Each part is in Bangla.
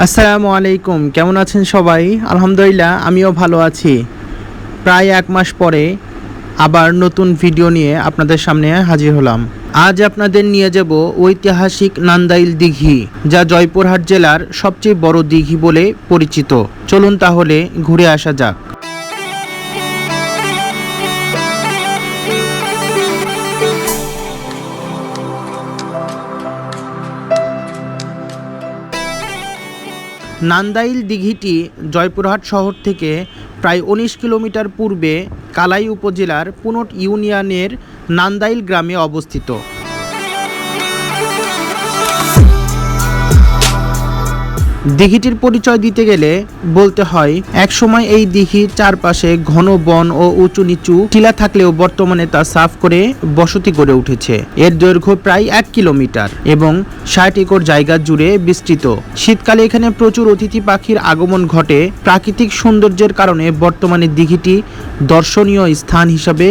আসসালামু আলাইকুম, কেমন আছেন সবাই? আলহামদুলিল্লাহ আমিও ভালো আছি। প্রায় এক মাস পরে আবার নতুন ভিডিও নিয়ে আপনাদের সামনে হাজির হলাম। আজ আপনাদের নিয়ে যাব ঐতিহাসিক নান্দাইল দিঘি, যা জয়পুরহাট জেলার সবচেয়ে বড় দিঘি বলে পরিচিত। চলুন তাহলে ঘুরে আসা যাক। নান্দাইল দিঘিটি জয়পুরহাট শহর থেকে প্রায় ১৯ কিলোমিটার পূর্বে কালাই উপজেলার পুনট ইউনিয়নের নান্দাইল গ্রামে অবস্থিত। দিঘিটির পরিচয় দিতে গেলে বলতে হয়, একসময় এই দিঘির চারপাশে ঘন বন ও উঁচু নিচু টিলা থাকলেও বর্তমানে তা সাফ করে বসতি গড়ে উঠেছে। এর দৈর্ঘ্য প্রায় ১ কিলোমিটার এবং ৬০ একর জায়গা জুড়ে বিস্তৃত। শীতকালে এখানে প্রচুর অতিথি পাখির আগমন ঘটে। প্রাকৃতিক সৌন্দর্যের কারণে বর্তমানে দিঘিটি দর্শনীয় স্থান হিসাবে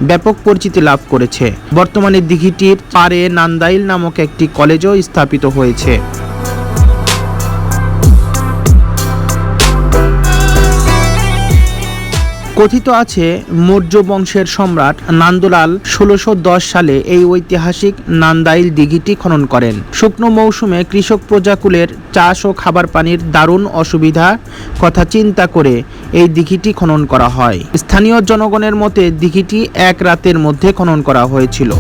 ব্যাপক পরিচিতি লাভ করেছে। বর্তমানে দিঘিটির পাড়ে নান্দাইল নামক একটি কলেজও স্থাপিত হয়েছে। কথিত আছে, মৌর্য বংশের সম্রাট নান্দলাল ১৬১০ সালে এই ঐতিহাসিক নান্দাইল দিঘিটি খনন করেন। শুকনো মৌসুমে কৃষক প্রজাকুলের চাষ ও খাবার পানির দারুণ অসুবিধা কথা চিন্তা করে এই দিঘিটি খনন করা হয়। স্থানীয় জনগণের মতে দিঘিটি এক রাতের মধ্যে খনন করা হয়েছিল।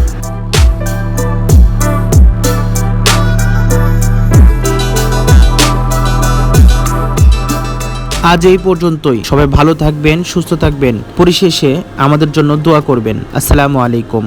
আজ এই পর্যন্তই। সবাই ভালো থাকবেন, সুস্থ থাকবেন। পরিশেষে আমাদের জন্য দোয়া করবেন। আসসালামু আলাইকুম।